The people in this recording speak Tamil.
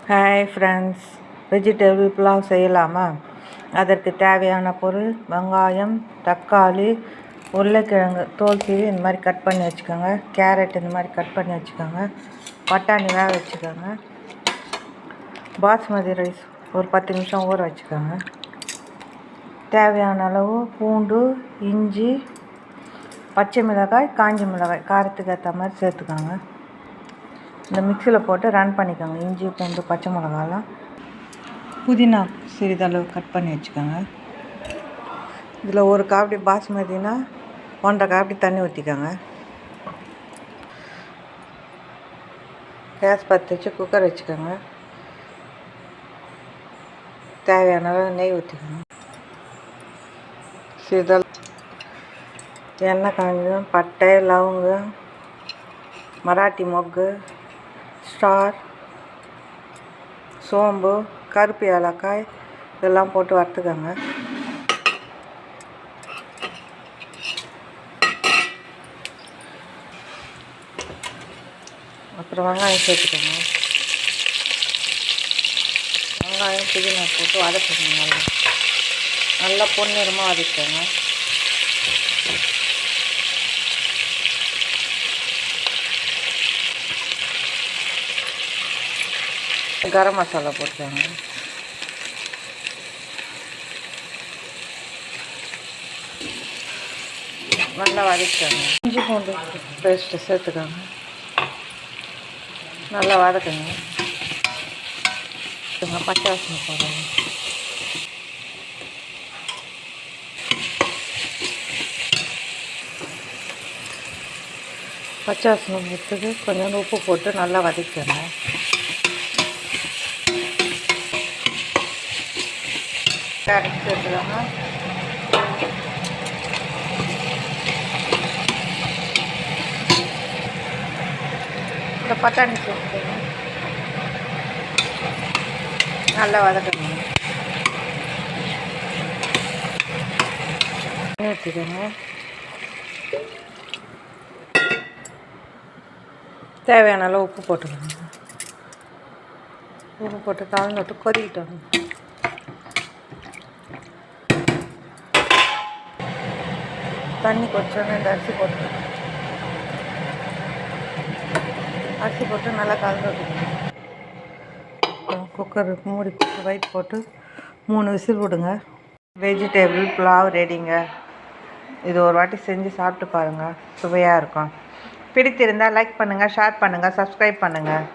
ஹாய் ஃப்ரெண்ட்ஸ், வெஜிடபிள் புலாவ் செய்யலாமா? அதற்கு தேவையான பொருள் வெங்காயம், தக்காளி, உருளைக்கிழங்கு தோல் சீவி இந்த மாதிரி கட் பண்ணி வச்சுக்கோங்க. கேரட் இந்த மாதிரி கட் பண்ணி வச்சுக்கோங்க. பட்டாணி வேக வச்சுக்கோங்க. பாஸ்மதி ரைஸ் ஒரு 10 நிமிஷம் ஊற வச்சுக்கோங்க. தேவையான அளவு பூண்டு, இஞ்சி, பச்சை மிளகாய், காஞ்ச மிளகாய் காரத்துக்கு ஏற்ற மாதிரி சேர்த்துக்கோங்க. இந்த மிக்சியில் போட்டு ரன் பண்ணிக்கோங்க. இஞ்சி, பூண்டு, பச்சை மிளகாலாம். புதினா சிறிதளவு கட் பண்ணி வச்சுக்கோங்க. இதில் ஒரு காப்பி பாஸ்மதினா 1.5 காப்பி தண்ணி ஊற்றிக்கோங்க. கேஸ் பற்ற வச்சு குக்கர் வச்சுக்கோங்க. தேவையான அளவு நெய் ஊற்றிக்கோங்க. சிறிதளவு எண்ணெய் காஞ்சதும் பட்டை, லவங்கம், மராட்டி மொக்கு, ஸ்டார், சோம்பு, கருப்பு ஏலக்காய் இதெல்லாம் போட்டு வறுத்துக்கோங்க. அப்புறம் வெங்காயம் சேர்த்துக்கோங்க. வெங்காயம் புதினா போட்டு வதக்கணும். நல்லா பொன்னிறமாக வதக்கோங்க. கரம் மசாலா போட்டுக்கோங்க. நல்லா வதக்கிக்கோங்க. இஞ்சி பூண்டு பேஸ்ட்டு சேர்த்துக்கோங்க. நல்லா வதக்குங்க. பச்சை வாசனை போடுங்க. பச்சை வாசனை போட்டுக்கு கொஞ்சம் உப்பு போட்டு நல்லா வதக்கிக்கோங்க. கேரட் சேர்த்துக்கோங்க. இந்த பட்டாணி சேர்த்துக்கோங்க. நல்லா வதக்கணும். ஊற்றிக்கோங்க. தேவையான அளவு உப்பு போட்டுக்கோங்க. உப்பு போட்டு கலந்து விட்டு கொதிக்கிட்டோம். தண்ணி கொதிச்சோன்னே இந்த அரிசி போட்டுக்கோங்க. அரிசி போட்டு நல்லா கலந்து விட்டுக்கோங்க. குக்கர் மூடி போட்டு வெயிட் போட்டு 3 விசில் விடுங்க. வெஜிடபிள் புலாவ் ரெடிங்க. இது ஒரு வாட்டி செஞ்சு சாப்பிட்டு பாருங்கள். சுவையாக இருக்கும். பிடித்திருந்தால் லைக் பண்ணுங்கள், ஷேர் பண்ணுங்கள், சப்ஸ்கிரைப் பண்ணுங்கள்.